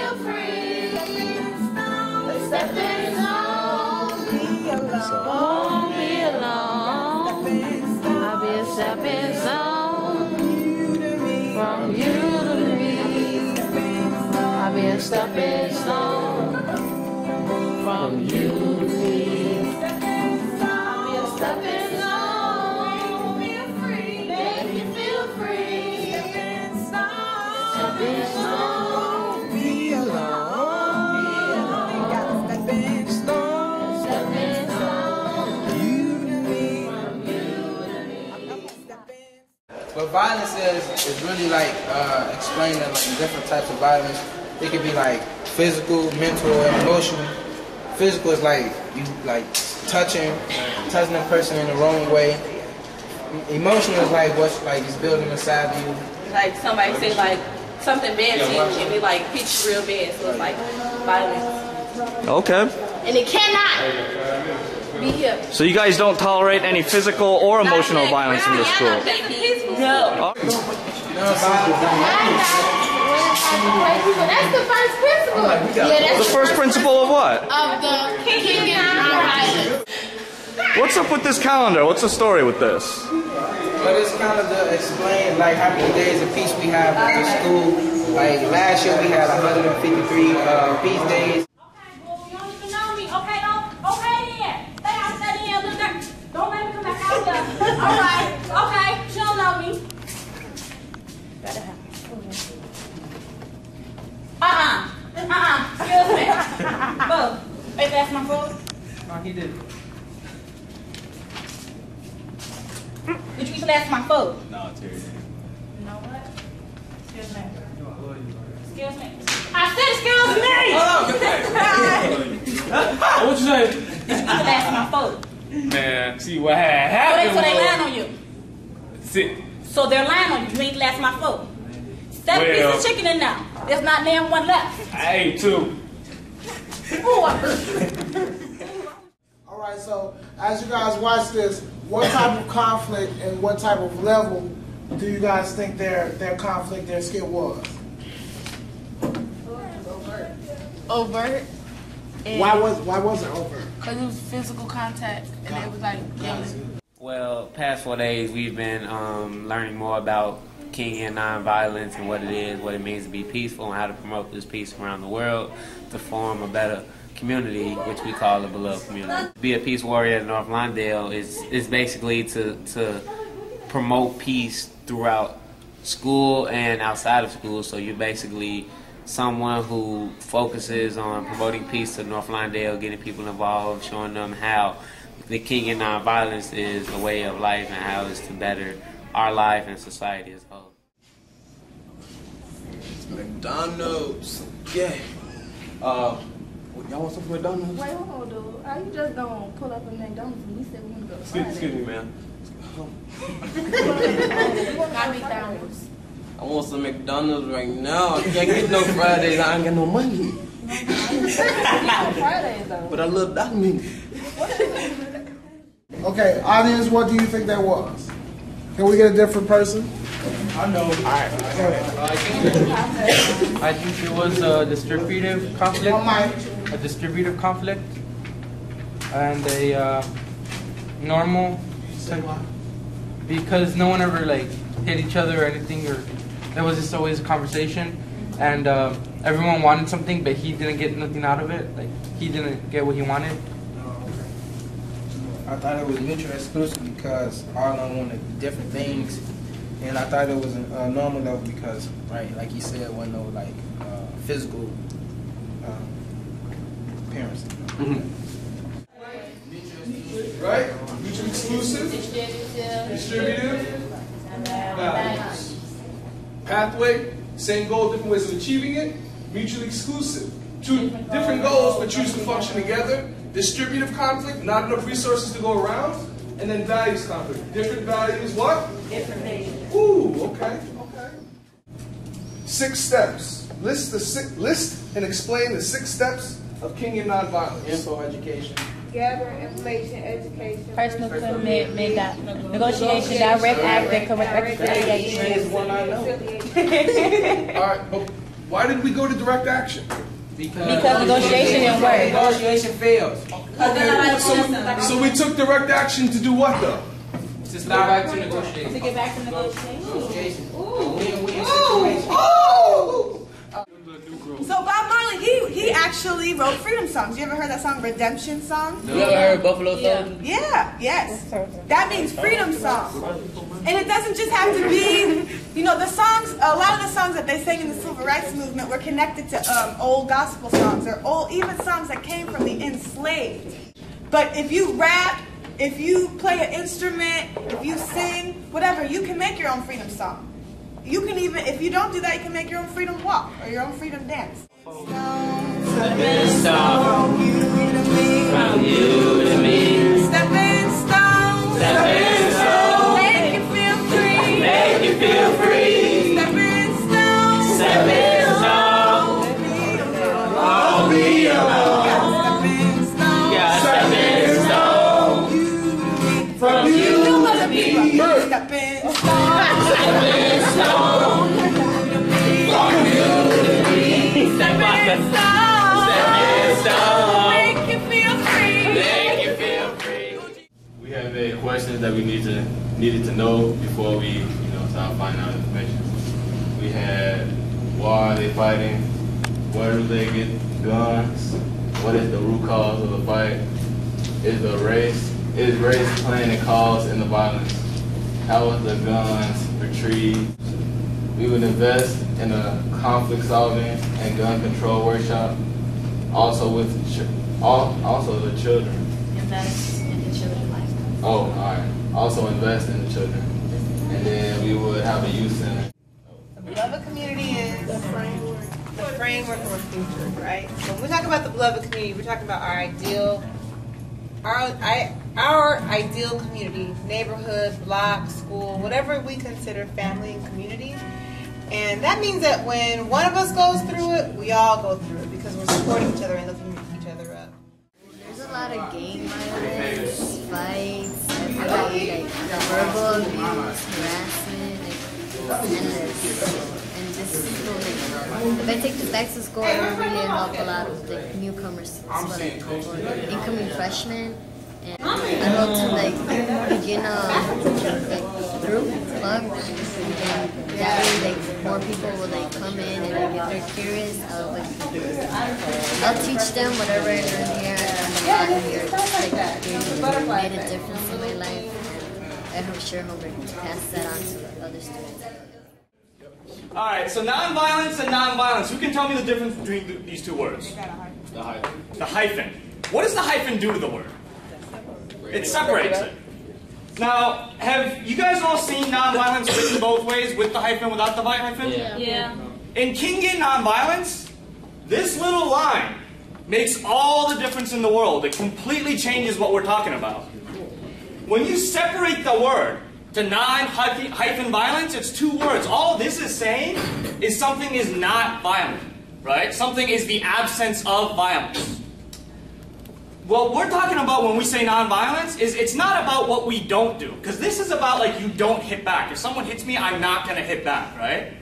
feel free. Stepping stone. Won't be alone. I'll be a stepping stone. From you to me. I'll be a stepping stone. From you to me. I'll be a stepping stone. Make you feel free. Stepping stone. Be alone. Stepping stone. Stepping stone. You to me. From you to me. What violence is really like explaining like different types of violence. It could be like physical, mental, and emotional. Physical is like you like touching a person in the wrong way. Emotional is like what's like is building inside of you. Like somebody say like something bad to you and it like hits you real bad, so it's like violence. Okay. And it cannot be here. So you guys don't tolerate any physical or emotional violence in the school? No. That's the first principle. The first principle of what? Of the King and Island. What's up with this calendar? What's the story with this? But it's kind of to explain like how many days of peace we have at the school. Like last year we had 153 peace days. Okay, well, you don't even know me. Okay, then. Stay out, stay in. Look there. Don't let me come back out there. All right. Okay, she don't know me. Excuse me. Boo, wait, that's my food? No, he did. Did you eat the last of my food? No, Terry. You know what? Excuse me. Excuse me. I said excuse me! What you say? Did you eat the last of my food? Man, see what had happened. So they lying on you. See, So they're lying on you. You ate the last of my food. 7 pieces of chicken in there. There's not damn one left. I ate 2. All right, so as you guys watch this, what type of conflict and what type of level do you guys think their conflict, their skill was? Overt. Why was it overt? Because it was physical contact, and it was like yelling. Well, past 4 days we've been learning more about King and nonviolence and what it is, what it means to be peaceful, and how to promote this peace around the world to form a better community, which we call the beloved community. Be a peace warrior at North Lawndale is basically to promote peace throughout school and outside of school. So you're basically someone who focuses on promoting peace to North Lawndale, getting people involved, showing them how the King and nonviolence is a way of life and how it's to better our life and society as a whole. McDonald's. Yeah. Y'all want some McDonald's? Wait, hold on, dude. How you just gonna pull up a McDonald's when we said we want to go to Friday? Excuse me, man. Not McDonald's. I want some McDonald's right now. I can't get no Fridays. I ain't got no money. Fridays, though. But I love Dominic. Okay, audience, what do you think that was? Can we get a different person? I know. All right, go ahead. I think it was a distributive conflict. A distributive conflict. And a normal. Because no one ever like hit each other or anything, or there was just always a conversation, and everyone wanted something, but he didn't get nothing out of it. Like he didn't get what he wanted. I thought it was mutually exclusive because all of them wanted different things, and I thought it was a normal level because, right, like you said, wasn't no like physical appearance. Right? Mutually exclusive. Distributive. Values. Pathway. Same goal, different ways of achieving it. Mutually exclusive. Two different goals but choose to function together. Distributive conflict, not enough resources to go around. And then values conflict. Different values, what? Different values. Ooh, okay. 6 steps. List and explain the 6 steps of King and nonviolence. Info education. Gather information, education. Personal commitment, negotiation, direct act, and correct reconciliation. Is one I know. All right, Why did we go to direct action? Because negotiation didn't work. Negotiation fails. So we took direct action to do what though? To start back to negotiate. To get back to negotiation. Win-win situation. So Bob Marley, he actually wrote freedom songs. You ever heard that song, Redemption Song? You ever heard Buffalo Soldier? Yeah, yes. That means freedom song. And it doesn't just have to be, you know, the songs, a lot of the songs that they sang in the civil rights movement were connected to old gospel songs or old, even songs that came from the enslaved. But if you rap, if you play an instrument, if you sing, whatever, you can make your own freedom song. You can even, if you don't do that, you can make your own freedom walk or your own freedom dance. Stepping stone, from you to me. Stepping stone, Stepping stone, make you feel free. make you feel free. Stepping stone, Stepping stone, I'll be alone. stepping stone. yeah, stepping stone, from you to me. Stepping stone, Stepping stone, from you to me. stepping stone, Stepping stone, make you feel free. make you feel free. We have questions that we needed to know before we, start finding out information. We had, why are they fighting? Where do they get guns? What is the root cause of the fight? Is race playing a cause in the violence? How was the guns retrieved? We would invest in a conflict solving and gun control workshop, also with also the children. Invest in the children's life. Oh, all right. Also invest in the children. And then we would have a youth center. The beloved community is the framework for the future, right? So when we talk about the beloved community, we're talking about our ideal community, neighborhood, block, school, whatever we consider family and community. And that means that when one of us goes through it, we all go through it because we're supporting each other and lifting each other up. There's a lot of gang violence, fights, everybody, like verbal abuse, harassment, and this is if I take this back to school, it will really help a lot of the newcomers as well, like or incoming freshmen. And I hope to begin a group, club, and that way more people will come in, and if they're curious, I'll teach them whatever I learned here and I'm here. They made a difference in my life, and I hope to pass that on to other students. Alright, so nonviolence and nonviolence. Who can tell me the difference between these two words? The hyphen. The hyphen. What does the hyphen do to the word? It separates it. Now, have you guys all seen nonviolence written both ways, with the hyphen, without the hyphen? Yeah. In Kingian nonviolence, this little line makes all the difference in the world. It completely changes what we're talking about. When you separate the word to non-hyphen violence, it's two words. All this is saying is something is not violent, right? Something is the absence of violence. What we're talking about when we say nonviolence is it's not about what we don't do. Because this is about like you don't hit back. If someone hits me, I'm not going to hit back, right?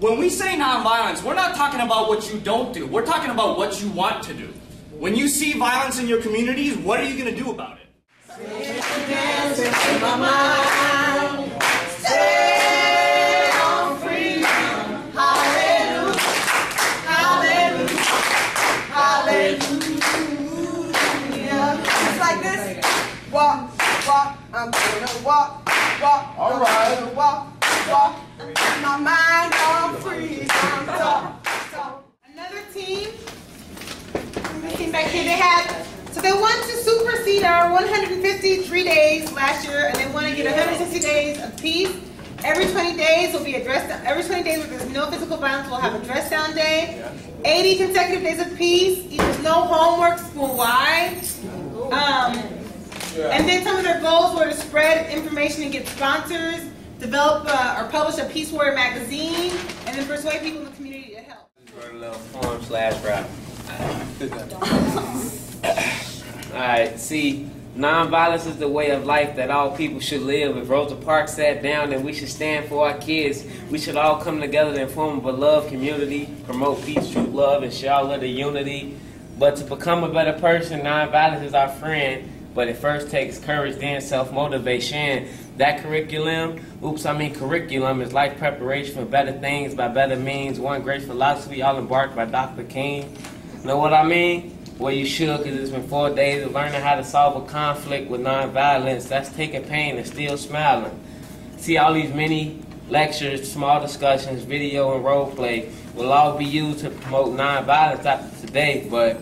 When we say nonviolence, we're not talking about what you don't do. We're talking about what you want to do. When you see violence in your communities, what are you going to do about it? Stay on freedom. Hallelujah. Hallelujah. Hallelujah. It's like this. Walk, walk, I'm gonna walk, walk. All right. Walk, walk. My mind on freedom. Talk. Another team back here, they want to supersede our 153 days last year, and they want to get 160 days of peace. Every 20 days will be a dress down. Every 20 days where there's no physical violence, we'll have a dress down day. 80 consecutive days of peace. There's no homework school-wide. And then some of their goals were to spread information and get sponsors, develop or publish a Peace Warrior magazine, and then persuade people in the community to help. Wrote a little poem/rap. Alright, see, nonviolence is the way of life that all people should live. If Rosa Parks sat down, then we should stand for our kids. We should all come together to form a beloved community, promote peace, truth, love, and share all of the unity. But to become a better person, nonviolence is our friend. But it first takes courage, then self-motivation. That curriculum is life preparation for better things by better means. One great philosophy, all embarked by Dr. King. Know what I mean? Well, you should, because it's been 4 days of learning how to solve a conflict with nonviolence. That's taking pain and still smiling. See, all these many lectures, small discussions, video, and role play will all be used to promote nonviolence after today. But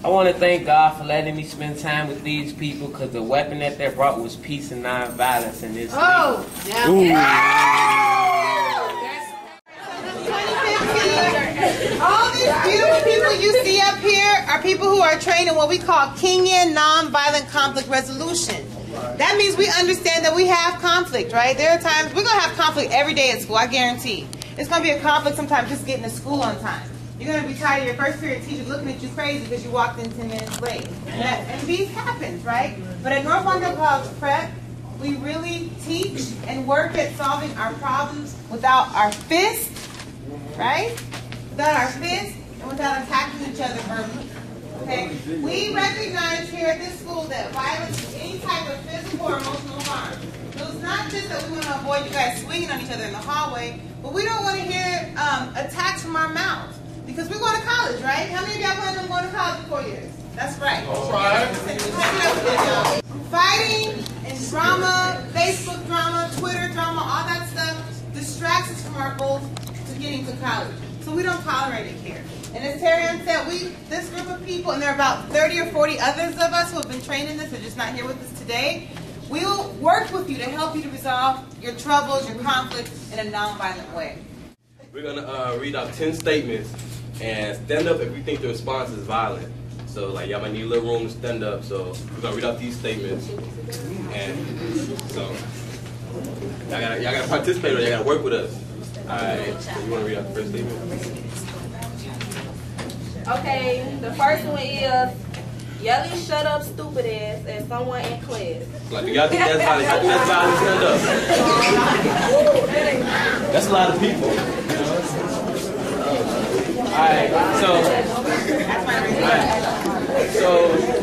I want to thank God for letting me spend time with these people, because the weapon that they brought was peace and nonviolence in this state. Oh, all these beautiful people you see up here are people who are trained in what we call Kingian nonviolent conflict resolution. That means we understand that we have conflict, right? There are times we're going to have conflict every day at school, I guarantee. It's going to be a conflict sometimes just getting to school on time. You're going to be tired of your first period teacher looking at you crazy because you walked in 10 minutes late. And these happens, right? But at North Lawndale College Prep, we really teach and work at solving our problems without our fists, right? Without our fists and without attacking each other verbally. Okay? We recognize here at this school that violence is any type of physical or emotional harm. So it's not just that we want to avoid you guys swinging on each other in the hallway, but we don't want to hear attacks from our mouths. Because we're going to college, right? How many of y'all plan on going to college in 4 years? That's right. All right. Fighting and drama, Facebook drama, Twitter drama, all that stuff distracts us from our goals to getting to college. So we don't tolerate it here. And as Terry said, this group of people, and there are about 30 or 40 others of us who have been trained in this, are just not here with us today. We'll work with you to help you to resolve your troubles, your conflicts in a nonviolent way. We're going to read out 10 statements and stand up if we think the response is violent. So, like, y'all might need a little room to stand up. So, we're going to read out these statements. And so, y'all got to participate or y'all got to work with us. All right. So, you want to read out the first statement? Okay, the first one is yelling "shut up, stupid ass" at someone in class. Like, y'all think that's violent? Y'all think that's violent? Stand up. That's a lot of people. Alright, so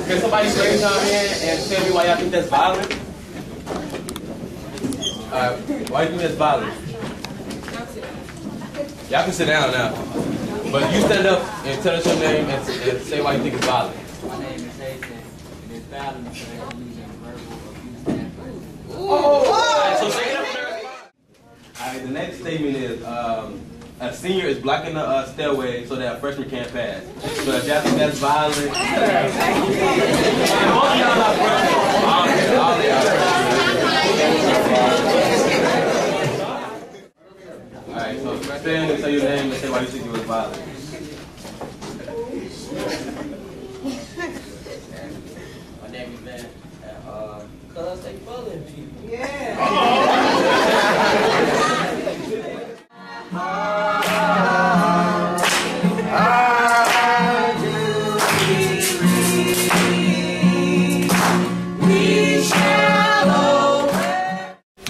can somebody raise your hand and tell me why y'all think that's violent? Alright, why do you think that's violent? Y'all can sit down now. But you stand up and tell us your name and say why you think it's violent. My name is Jason, and it's violent because I'm using verbal abuse. Alright, so say it up there. Alright, the next statement is a senior is blocking the stairway so that a freshman can't pass. So if y'all think that's violent, alright, so stand and say your name and say why you think it was violent. My name is Ben, cause they bullying people.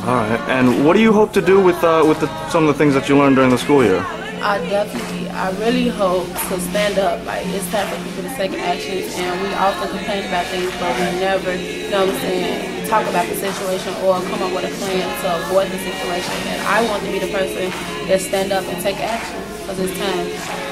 Alright, and what do you hope to do with some of the things that you learned during the school year? I really hope to stand up. Like, it's time for people to take action, and we often complain about things, but we never, you know what I'm saying, talk about the situation or come up with a plan to avoid the situation. And I want to be the person that stand up and take action, because it's time.